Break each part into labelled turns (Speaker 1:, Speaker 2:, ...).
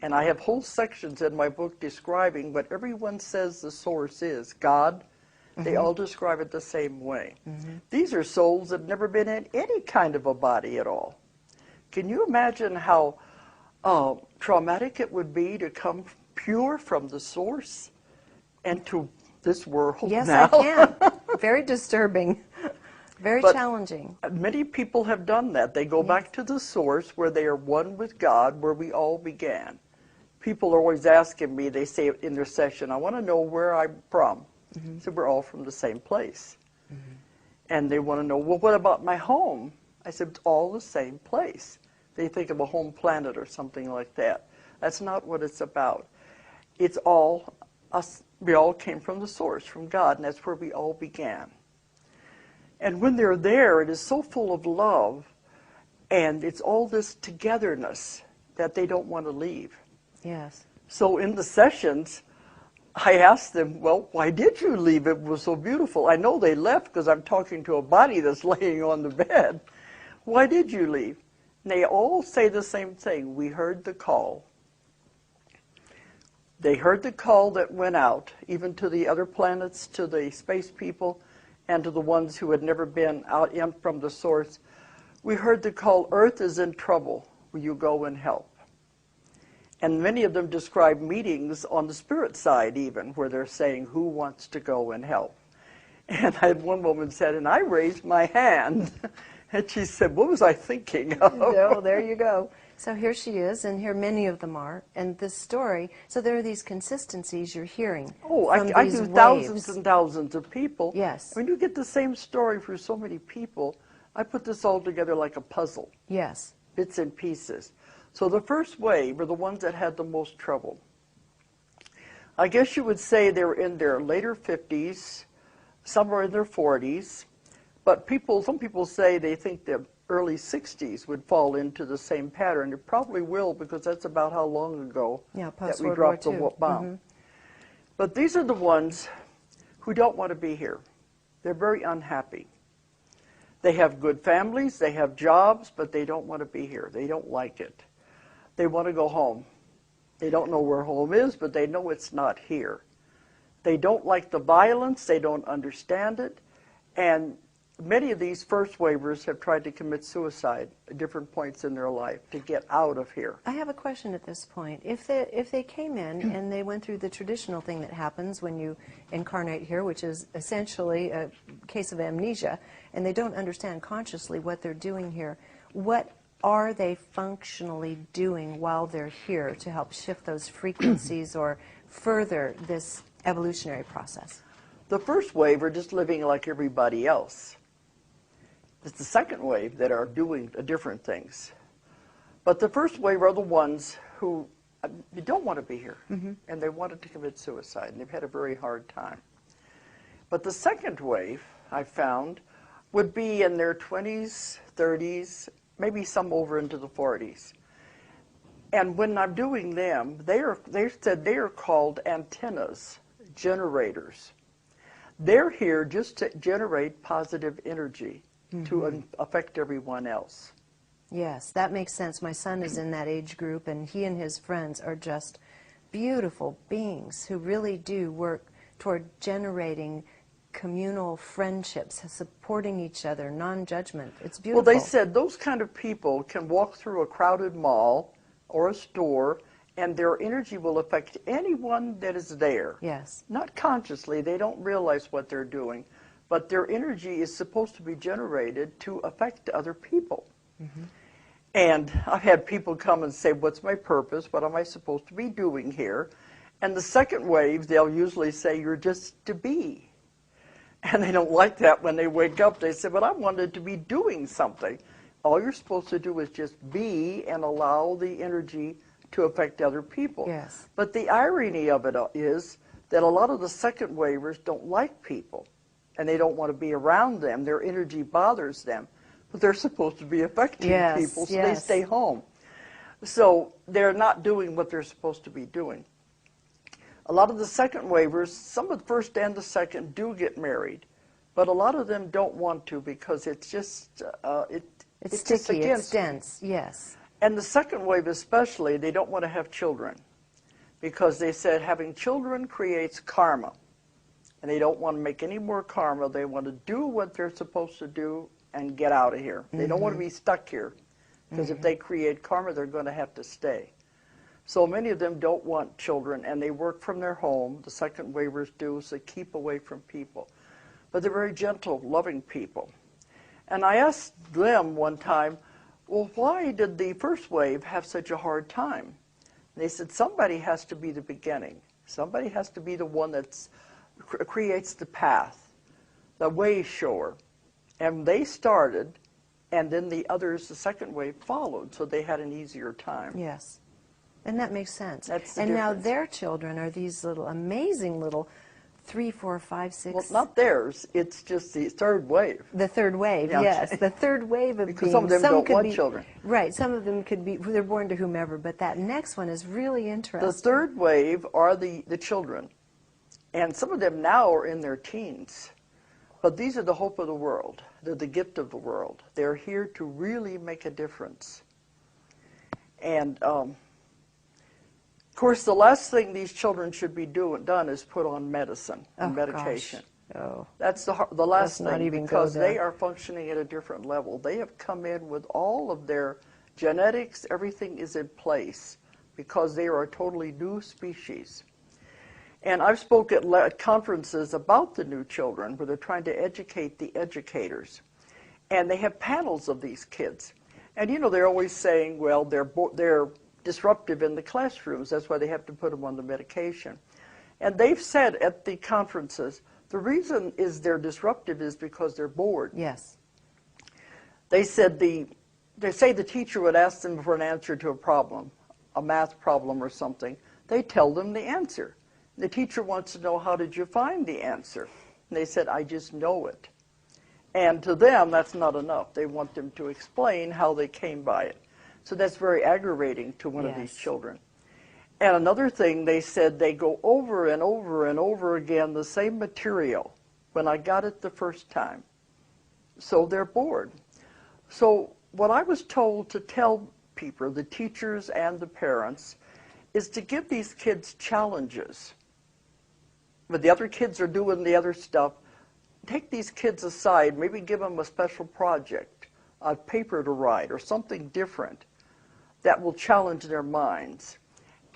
Speaker 1: And I have whole sections in my book describing what everyone says the source is, God. They all describe it the same way. These are souls that have never been in any kind of a body at all. Can you imagine how traumatic it would be to come pure from the source and to this world
Speaker 2: Yes,
Speaker 1: now?
Speaker 2: I can. Very disturbing. Very challenging.
Speaker 1: Many people have done that. They go back to the source where they are one with God, where we all began. People are always asking me, they say in their session, I want to know where I'm from. So we're all from the same place. And they want to know, well, what about my home? I said, it's all the same place. They think of a home planet or something like that. That's not what it's about. It's all us. We all came from the source, from God, and that's where we all began. And when they're there, it is so full of love, and it's all this togetherness that they don't want to leave.
Speaker 2: Yes.
Speaker 1: So in the sessions, I asked them, well, why did you leave? It was so beautiful. I know they left because I'm talking to a body that's laying on the bed. Why did you leave? And they all say the same thing. We heard the call. They heard the call that went out, even to the other planets, to the space people, and to the ones who had never been out in from the source. We heard the call, Earth is in trouble. Will you go and help? And many of them describe meetings on the spirit side even, where they're saying, who wants to go and help? And I had one woman said, and I raised my hand. And she said, what was I thinking of?
Speaker 2: No, there you go. So here she is, and here many of them are. And this story, so there are these consistencies you're hearing.
Speaker 1: Oh,
Speaker 2: from
Speaker 1: I
Speaker 2: these
Speaker 1: do
Speaker 2: waves.
Speaker 1: thousands and thousands of people.
Speaker 2: Yes.
Speaker 1: When you get the same story for so many people, I put this all together like a puzzle.
Speaker 2: Yes.
Speaker 1: Bits and pieces. So the first wave were the ones that had the most trouble. I guess you would say they were in their later 50s, some are in their 40s, but some people say they think the early 60s would fall into the same pattern. It probably will, because that's about how long ago that we dropped the bomb. But these are the ones who don't want to be here. They're very unhappy. They have good families, they have jobs, but they don't want to be here. They don't like it. They want to go home. They don't know where home is, but they know it's not here. They don't like the violence, they don't understand it, and many of these first wavers have tried to commit suicide at different points in their life to get out of here.
Speaker 2: I have a question at this point. If they came in and they went through the traditional thing that happens when you incarnate here, which is essentially a case of amnesia, and they don't understand consciously what they're doing here, what are they functionally doing while they're here to help shift those frequencies or further this evolutionary process?
Speaker 1: The first wave are just living like everybody else. It's the second wave that are doing different things. But the first wave are the ones who don't want to be here, and they wanted to commit suicide, and they've had a very hard time. But the second wave, I found, would be in their 20s, 30s, maybe some over into the 40s. And when I'm doing them, they said they are called antennas, generators. They're here just to generate positive energy to affect everyone else.
Speaker 2: Yes, that makes sense. My son is in that age group, and he and his friends are just beautiful beings who really do work toward generating communal friendships, supporting each other, non-judgment. It's beautiful.
Speaker 1: Well, they said those kind of people can walk through a crowded mall or a store, and their energy will affect anyone that is there.
Speaker 2: Yes.
Speaker 1: Not consciously, they don't realize what they're doing, but their energy is supposed to be generated to affect other people. And I've had people come and say, what's my purpose? What am I supposed to be doing here? And the second wave, they'll usually say, you're just to be. And they don't like that when they wake up. They say, but I wanted to be doing something. All you're supposed to do is just be and allow the energy to affect other people.
Speaker 2: Yes.
Speaker 1: But the irony of it is that a lot of the second wavers don't like people, and they don't want to be around them. Their energy bothers them. But they're supposed to be affecting people, so they stay home. So they're not doing what they're supposed to be doing. A lot of the second wavers, some of the first and the second do get married, but a lot of them don't want to because it's just
Speaker 2: it's sticky, it's dense, yes.
Speaker 1: And the second wave especially, they don't want to have children because they said having children creates karma. And they don't want to make any more karma. They want to do what they're supposed to do and get out of here. They don't want to be stuck here because if they create karma, they're going to have to stay. So many of them don't want children, and they work from their home. The second waivers do is they keep away from people. But they're very gentle, loving people. And I asked them one time, well, why did the first wave have such a hard time? And they said, somebody has to be the beginning. Somebody has to be the one that creates the path, the way shower. And they started, and then the others, the second wave, followed, so they had an easier time.
Speaker 2: Yes. And that makes sense.
Speaker 1: That's the
Speaker 2: and
Speaker 1: difference.
Speaker 2: Now their children are these little, amazing little 3, 4, 5, 6...
Speaker 1: Well, not theirs. It's just the third wave.
Speaker 2: The third wave,
Speaker 1: Yeah.
Speaker 2: yes. The third wave of
Speaker 1: because
Speaker 2: beings.
Speaker 1: some of them don't
Speaker 2: could
Speaker 1: want
Speaker 2: be,
Speaker 1: children.
Speaker 2: Right. Some of them could be, they're born to whomever, but that next one is really interesting.
Speaker 1: The third wave are the children. And some of them now are in their teens. But these are the hope of the world. They're the gift of the world. They're here to really make a difference. And, of course, the last thing these children should be done is put on medicine and medication.
Speaker 2: Gosh. Oh.
Speaker 1: That's the last
Speaker 2: Let's not
Speaker 1: thing
Speaker 2: even
Speaker 1: because
Speaker 2: go there.
Speaker 1: they are functioning at a different level. They have come in with all of their genetics, everything is in place because they are a totally new species. And I've spoken at conferences about the new children where they're trying to educate the educators. And they have panels of these kids. And, you know, they're always saying, well, they're disruptive in the classrooms. That's why they have to put them on the medication. And they've said at the conferences, the reason is they're disruptive is because they're bored.
Speaker 2: Yes.
Speaker 1: They said they say the teacher would ask them for an answer to a problem, a math problem or something. They tell them the answer. The teacher wants to know, how did you find the answer? And they said, I just know it. And to them, that's not enough. They want them to explain how they came by it. So that's very aggravating to one of these children. And another thing, they said they go over and over and over again the same material when I got it the first time. So they're bored. So what I was told to tell people, the teachers and the parents, is to give these kids challenges. But the other kids are doing the other stuff. Take these kids aside, maybe give them a special project, a paper to write, or something different that will challenge their minds.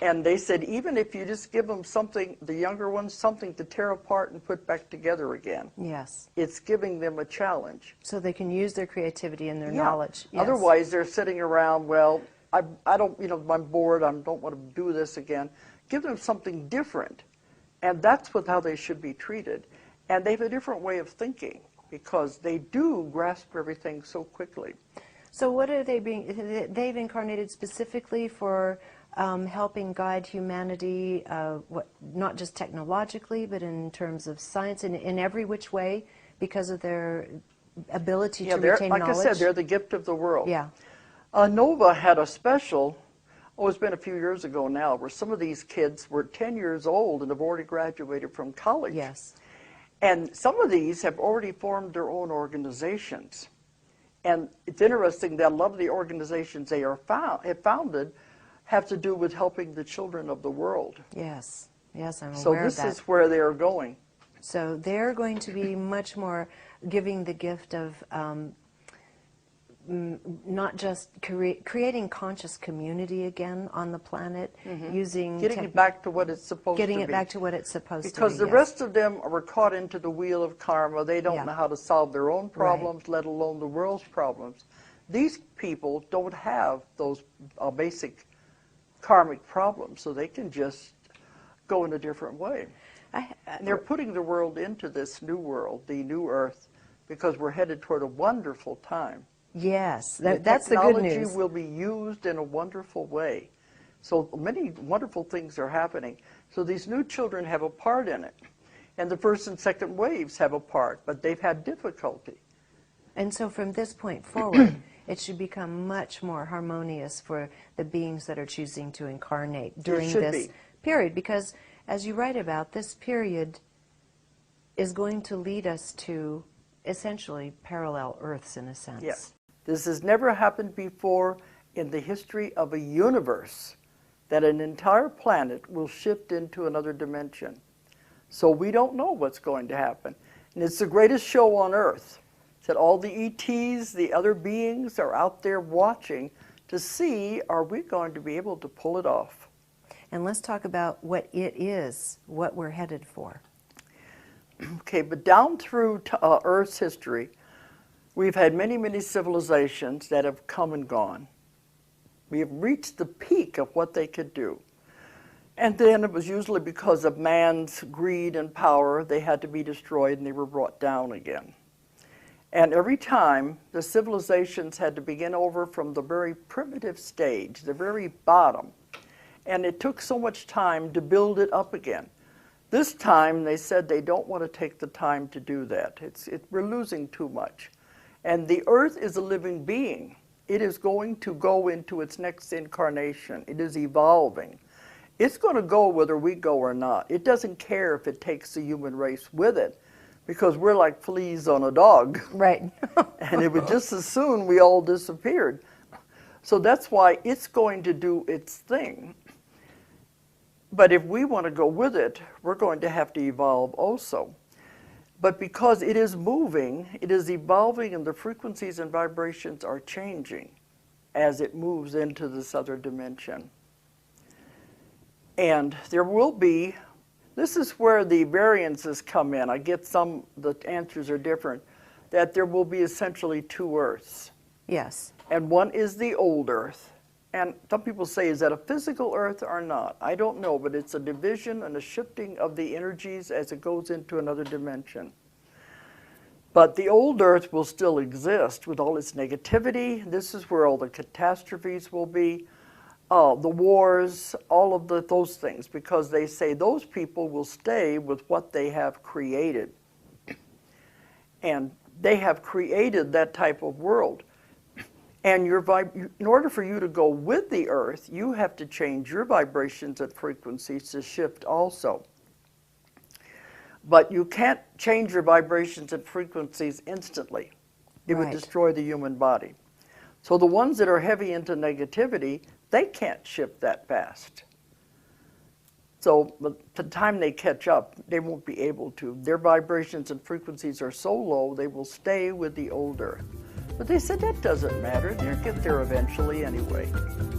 Speaker 1: And they said even if you just give them something, the younger ones, something to tear apart and put back together again.
Speaker 2: Yes.
Speaker 1: It's giving them a challenge.
Speaker 2: So they can use their creativity and their knowledge. Yes.
Speaker 1: Otherwise, they're sitting around, well, I don't, you know, I'm bored, I don't want to do this again. Give them something different. And that's how they should be treated. And they have a different way of thinking because they do grasp everything so quickly.
Speaker 2: So what are they being, they've incarnated specifically for helping guide humanity, not just technologically, but in terms of science, in every which way, because of their ability to retain
Speaker 1: like
Speaker 2: knowledge?
Speaker 1: I said, they're the gift of the world.
Speaker 2: Yeah.
Speaker 1: Nova had a special, it's been a few years ago now, where some of these kids were 10 years old and have already graduated from college.
Speaker 2: Yes.
Speaker 1: And some of these have already formed their own organizations. And it's interesting that a lot of the organizations they have founded have to do with helping the children of the world.
Speaker 2: Yes. Yes, I'm aware
Speaker 1: So
Speaker 2: of that.
Speaker 1: this is where they are going.
Speaker 2: So they're going to be much more giving the gift of not just creating conscious community again on the planet, using
Speaker 1: Getting it back to what it's supposed to be.
Speaker 2: getting it back to what it's supposed to be.
Speaker 1: Because the rest of them are caught into the wheel of karma. They don't
Speaker 2: Yeah.
Speaker 1: know how to solve their own problems,
Speaker 2: Right.
Speaker 1: let alone the world's problems. These people don't have those basic karmic problems, so they can just go in a different way. And they're putting the world into this new world, the new earth, because we're headed toward a wonderful time.
Speaker 2: Yes, that's the good news.
Speaker 1: Technology will be used in a wonderful way. So many wonderful things are happening. So these new children have a part in it. And the first and second waves have a part, but they've had difficulty.
Speaker 2: And so from this point forward, it should become much more harmonious for the beings that are choosing to incarnate during this period. Because, as you write about, this period is going to lead us to essentially parallel Earths in a sense.
Speaker 1: Yes. This has never happened before, in the history of a universe that an entire planet will shift into another dimension. So we don't know what's going to happen. And it's the greatest show on earth, that all the ETs, the other beings are out there watching to see, are we going to be able to pull it off?
Speaker 2: And let's talk about what it is, what we're headed for.
Speaker 1: Okay, but down through Earth's history, we've had many, many civilizations that have come and gone. We have reached the peak of what they could do. And then it was usually because of man's greed and power, they had to be destroyed and they were brought down again. And every time, the civilizations had to begin over from the very primitive stage, the very bottom. And it took so much time to build it up again. This time, they said they don't want to take the time to do that. We're losing too much. And the earth is a living being. It is going to go into its next incarnation. It is evolving. It's going to go whether we go or not. It doesn't care if it takes the human race with it, because we're like fleas on a dog.
Speaker 2: Right.
Speaker 1: And it would just as soon we all disappeared. So that's why it's going to do its thing. But if we want to go with it, we're going to have to evolve also. But because it is moving, it is evolving, and the frequencies and vibrations are changing as it moves into this other dimension. And there will be, this is where the variances come in. I get some, the answers are different, that there will be essentially two Earths.
Speaker 2: Yes.
Speaker 1: And one is the old Earth. And some people say, is that a physical Earth or not? I don't know, but it's a division and a shifting of the energies as it goes into another dimension. But the old Earth will still exist with all its negativity. This is where all the catastrophes will be, the wars, all of those things, because they say those people will stay with what they have created. And they have created that type of world. And in order for you to go with the earth, you have to change your vibrations and frequencies to shift also. But you can't change your vibrations and frequencies instantly. It would destroy the human body. So the ones that are heavy into negativity, they can't shift that fast. So by the time they catch up, they won't be able to. Their vibrations and frequencies are so low, they will stay with the old earth. But they said that doesn't matter. They'll get there eventually anyway.